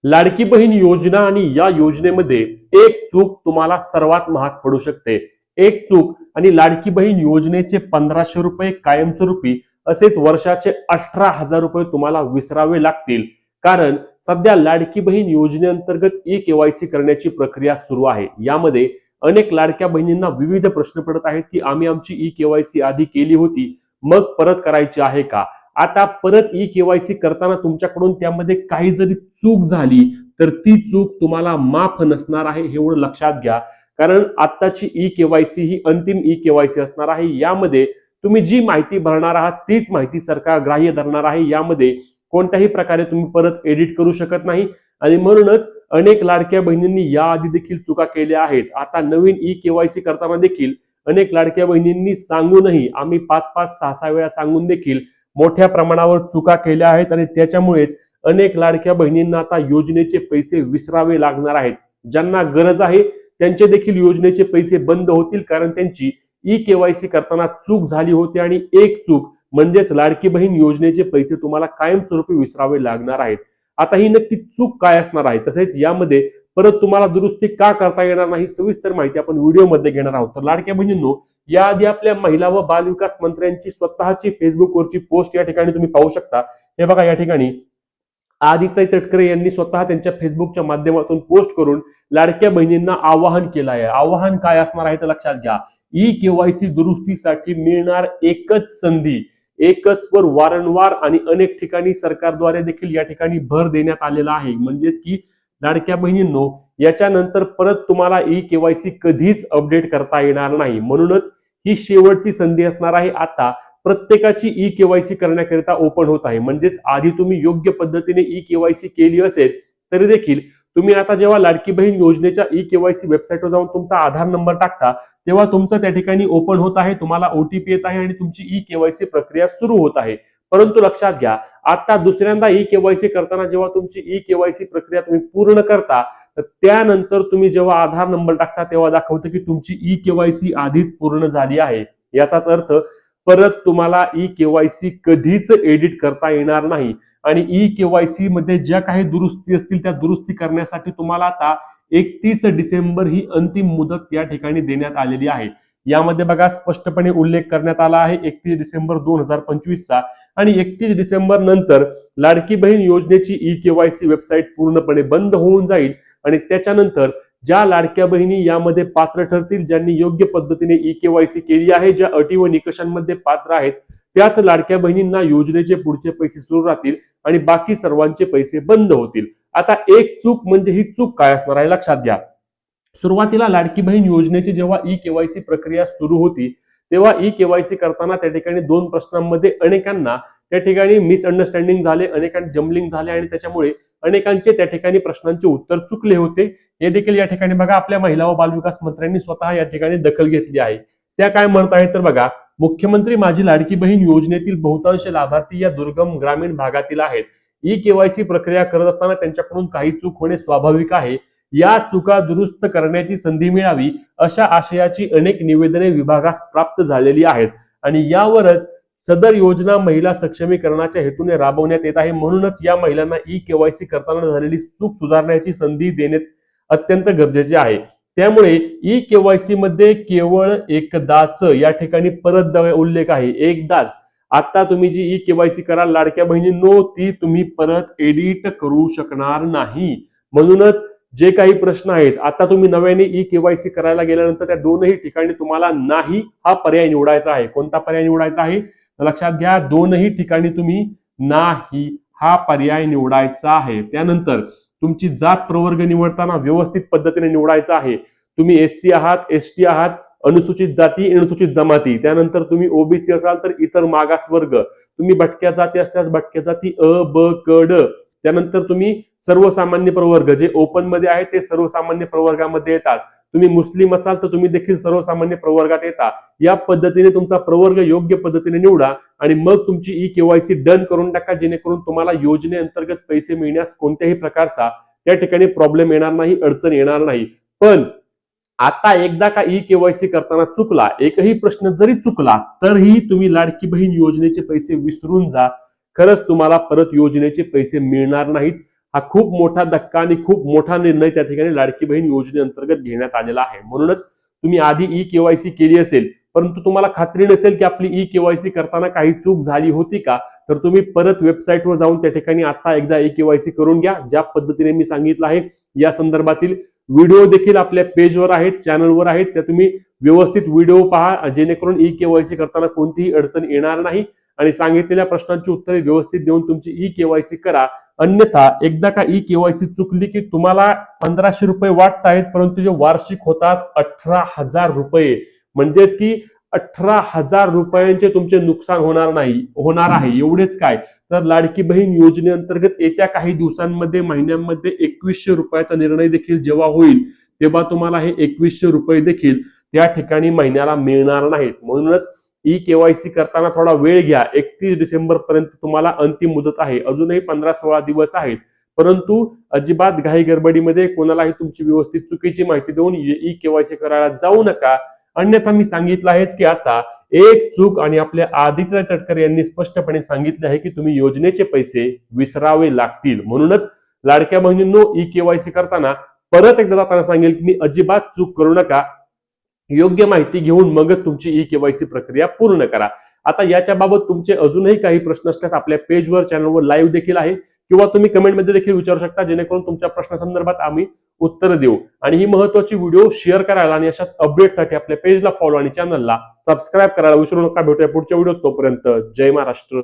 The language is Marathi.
लाडकी बहीण योजना आणि या योजनेमध्ये एक चूक तुम्हाला सर्वात महाग पडू शकते. एक चूक आणि लाडकी बहीण योजनेचे 1500 रुपये कायमस्वरूपी असेच वर्षाचे 18,000 रुपये तुम्हाला विसरावे लागतील. कारण सध्या लाडकी बहीण योजनेअंतर्गत ई-केवायसी करण्याची प्रक्रिया सुरू आहे. यामध्ये अनेक लाडक्या बहिणींना विविध प्रश्न पडत आहेत की आम्ही आमची ई-केवायसी आधी केली होती, मग परत करायची आहे का? आता परत ई-केवायसी करताना तुमच्याकडून त्यामध्ये काही जरी चूक झाली तर ती चूक तुम्हाला माफ नसणार आहे, एवढं लक्षात घ्या. कारण आत्ताची ई-केवायसी ही अंतिम ई-केवायसी असणार आहे. यामध्ये तुम्ही जी माहिती भरणार आहात तीच माहिती सरकार ग्राह्य धरणार आहे. यामध्ये कोणत्याही प्रकारे तुम्ही परत एडिट करू शकत नाही आणि म्हणूनच अनेक लाडक्या बहिणींनी याआधी देखील चुका केल्या आहेत. आता नवीन ई-केवायसी करताना देखील अनेक लाडक्या बहिणींनी सांगूनही आम्ही 5-5, 6-6 वेळा सांगून देखील मोठ्या प्रमाणावर चुका केल्या आहेत आणि त्याच्यामुळेच अनेक लाडक्या बहिणींना आता योजनेचे पैसे विसरावे लागणार आहेत. ज्यांना गरज आहे त्यांचे देखील योजनेचे पैसे बंद होतील, कारण त्यांची ई-केवायसी करताना चूक झाली होती आणि एक चूक म्हणजेच लाडकी बहीण योजनेचे पैसे तुम्हाला कायमस्वरूपी विसरावे लागणार आहेत. आता ही नक्की चूक काय असणार आहे, तसेच यामध्ये परत तुम्हाला दुरुस्ती का करता येणार नाही, सविस्तर माहिती आपण व्हिडिओमध्ये घेणार आहोत. तर लाडक्या बहिणींनो, याआधी आपल्या महिला व बालविकास मंत्र्यांची स्वतःची फेसबुकवरची पोस्ट या ठिकाणी तुम्ही पाहू शकता. हे बघा, या ठिकाणी आदित्य तटकरे यांनी स्वतः त्यांच्या फेसबुकच्या माध्यमातून पोस्ट करून लाडक्या बहिणींना आवाहन केलं आहे. आवाहन काय असणार आहे तर लक्षात घ्या. ई-केवायसी दुरुस्तीसाठी मिळणार एकच संधी, एकच वर वारंवार आणि अनेक ठिकाणी सरकारद्वारे देखील या ठिकाणी भर देण्यात आलेला आहे. म्हणजेच की लाडक्या बहिणींनो, याच्यानंतर परत तुम्हाला ई-केवायसी कधीच अपडेट करता येणार नाही. म्हणूनच ही शेवटची संधी असणार आहे. आता प्रत्येकाची ई-केवायसी करण्याकरिता ओपन होत आहे. म्हणजेच आधी तुम्ही योग्य पद्धतीने ई-केवायसी केली असेल तरी देखील तुम्ही आता जेव्हा लाडकी बहीण योजनेच्या ई-केवायसी वेबसाईटवर जाऊन तुमचा आधार नंबर टाकता तेव्हा तुमचं त्या ठिकाणी ओपन होत आहे, तुम्हाला ओटीपी येत आहे आणि तुमची ई-केवायसी प्रक्रिया सुरू होत आहे. परंतु लक्षात घ्या, आता दुसऱ्यांदा ई-केवायसी करताना जेव्हा तुमची ई-केवायसी प्रक्रिया तुम्ही पूर्ण करता तर त्यानंतर तुम्ही जेव्हा आधार नंबर टाकता तेव्हा दाखवतं की तुमची ई-केवायसी आधीच पूर्ण झाली आहे. याचाच अर्थ परत तुम्हाला ई-केवायसी कधीच एडिट करता येणार नाही आणि ई-केवायसी मध्ये ज्या काही दुरुस्ती असतील त्या दुरुस्ती करण्यासाठी तुम्हाला आता 31 डिसेंबर ही अंतिम मुदत या ठिकाणी देण्यात आलेली आहे. यामध्ये बघा स्पष्टपणे उल्लेख करण्यात आला आहे 31 डिसेंबर 2025 चा आणि 31 डिसेंबर नंतर लाडकी बहीण योजनेची ई-केवायसी वेबसाईट पूर्णपणे बंद होऊन जाईल आणि त्याच्यानंतर ज्या लाडक्या बहिणी यामध्ये पात्र ठरतील, ज्यांनी योग्य पद्धतीने ई-केवायसी केली आहे, ज्या अटी व निकषांमध्ये पात्र आहेत, त्याच लाडक्या बहिणींना योजनेचे पुढचे पैसे सुरू राहतील आणि बाकी सर्वांचे पैसे बंद होतील. आता एक चूक म्हणजे ही चूक काय असणार आहे लक्षात घ्या. सुरुवातीला लाडकी बहीण योजनेची जेव्हा ई-केवायसी प्रक्रिया सुरू होती तेव्हा ई-केवायसी करताना त्या ठिकाणी 2 प्रश्नांमध्ये अनेकांना त्या ठिकाणी मिसअंडरस्टँडिंग झाले, अनेकांना जम्बलिंग झाले आणि त्याच्यामुळे अनेकांचे त्या ठिकाणी प्रश्नांचे उत्तर चुकले होते. हे देखील या ठिकाणी बघा आपल्या महिला व बालविकास मंत्र्यांनी स्वतः या ठिकाणी दखल घेतली आहे. त्या काय म्हणत आहेत तर बघा, मुख्यमंत्री माझी लाडकी बहीण योजनेतील बहुतांश लाभार्थी या दुर्गम ग्रामीण भागातील आहेत. ई-केवायसी प्रक्रिया करत असताना त्यांच्याकडून काही चूक होणे स्वाभाविक आहे. या चुका दुरुस्त करण्याची संधी मिळावी अशा आशयाची अनेक निवेदने विभागास प्राप्त झालेली आहेत आणि यावरच सदर योजना महिला सक्षमीकरणाच्या हेतूने राबवण्यात येत आहे. म्हणूनच या महिलांना ई-केवायसी करताना झालेली चूक सुधारण्याची संधी देणे अत्यंत गरजेचे आहे. त्यामुळे ई-केवायसी मध्ये केवळ एकदाच या ठिकाणी परत उल्लेख आहे, एकदाच. आता तुम्ही जी ई-केवायसी कराल लाडक्या बहिणींनो, ती तुम्ही परत एडिट करू शकणार नाही. म्हणूनच जे काही प्रश्न आहेत, आता तुम्ही नव्याने ई-केवायसी करायला गेल्यानंतर त्या दोनही ठिकाणी तुम्हाला नाही हा पर्याय निवडायचा आहे. कोणता पर्याय निवडायचा आहे लक्षात घ्या, दोनही ठिकाणी तुम्ही नाही हा पर्याय निवडायचा आहे. त्यानंतर तुमची जात प्रवर्ग निवडताना व्यवस्थित पद्धतीने निवडायचा आहे. तुम्ही एससी आहात, एसटी आहात, अनुसूचित जाती, अनुसूचित जमाती, त्यानंतर तुम्ही ओबीसी असाल तर इतर मागास वर्ग, तुम्ही भटक्या जाती असल्यास भटक्या जाती अ ब क ड, त्यानंतर तुम्ही सर्वसामान्य प्रवर्ग जे ओपन मध्ये आहे ते सर्वसामान्य प्रवर्गामध्ये येतात. तुम्ही मुस्लिम असाल तर तुम्ही देखील सर्वसामान्य प्रवर्गात येता. या पद्धतीने तुमचा प्रवर्ग योग्य पद्धतीने निवडा आणि मग तुमची ई-केवायसी डन करून टाका, जेणेकरून तुम्हाला योजनेअंतर्गत पैसे मिळण्यास कोणत्याही प्रकारचा त्या ठिकाणी प्रॉब्लेम येणार नाही, अडचण येणार नाही. पण आता एकदा का ई-केवायसी करताना चुकला, एकही प्रश्न जरी चुकला तरीही तुम्ही लाडकी बहीण योजनेचे पैसे विसरून जा. खरंच तुम्हाला परत योजनेचे पैसे मिळणार नाहीत. हा खूप मोठा धक्का आणि खूप मोठा निर्णय त्या ठिकाणी लाडकी बहीण योजनेअंतर्गत घेण्यात आलेला आहे. म्हणूनच तुम्ही आधी ई केवायसी केली असेल, परंतु तुम्हाला खात्री नसेल की आपली ई केवायसी करताना काही चूक झाली होती का, तर तुम्ही परत वेबसाईटवर जाऊन त्या ठिकाणी आता एकदा ई केवायसी करून घ्या. ज्या पद्धतीने मी सांगितलं आहे या संदर्भातील व्हिडिओ देखील आपल्या पेजवर आहेत, चॅनलवर आहेत. त्या तुम्ही व्यवस्थित व्हिडिओ पहा, जेणेकरून ई केवायसी करताना कोणतीही अडचण येणार नाही आणि सांगितलेल्या प्रश्नांची उत्तरे व्यवस्थित देऊन तुमची ई केवायसी करा. अन्यथा एकदा का ई केवायसी चुकली की तुम्हाला 1500 रुपये वाटत आहेत, परंतु जे वार्षिक होतात 18,000 रुपये, म्हणजेच की 18,000 रुपयांचे तुमचे नुकसान होणार आहे. एवढेच काय, तर लाडकी बहीण योजनेअंतर्गत येत्या काही दिवसांमध्ये, महिन्यांमध्ये 2100 रुपयाचा निर्णय देखील जेव्हा होईल, तेव्हा तुम्हाला हे 2100 रुपये देखील त्या ठिकाणी महिन्याला मिळणार नाहीत. म्हणूनच ई केवायसी करताना थोडा वेळ घ्या. 31 डिसेंबर पर्यंत तुम्हाला अंतिम मुदत आहे. अजूनही 15-16 दिवस आहेत. परंतु अजिबात घाई गडबडीमध्ये कोणालाही तुमची व्यवस्थित चुकीची माहिती देऊन ई केवायसी करायला जाऊ नका. अन्यथा मी सांगितलं आहेच की आता एक चूक, आणि आपल्या आदित्य तटकरे यांनी स्पष्टपणे सांगितले आहे की तुम्ही योजनेचे पैसे विसरावे लागतील. म्हणूनच लाडक्या बहिणींनो, ई केवायसी करताना परत एकदा जाताना सांगेल की मी अजिबात चूक करू नका. योग्य माहिती घेऊन मगच तुमची ई केवायसी प्रक्रिया पूर्ण करा. आता याच्या बाबत तुमचे अजूनही काही प्रश्न असल्यास आपल्या पेजवर, चॅनलवर लाईव्ह देखील आहे, किंवा तुम्ही कमेंटमध्ये देखील विचारू शकता, जेणेकरून तुमच्या प्रश्नासंदर्भात आम्ही उत्तर देऊ. आणि ही महत्त्वाची व्हिडिओ शेअर करायला आणि अशाच अपडेटसाठी आपल्या पेजला फॉलो आणि चॅनलला सबस्क्राईब करायला विसरू नका. भेटूया पुढच्या व्हिडिओत. तोपर्यंत जय महाराष्ट्र.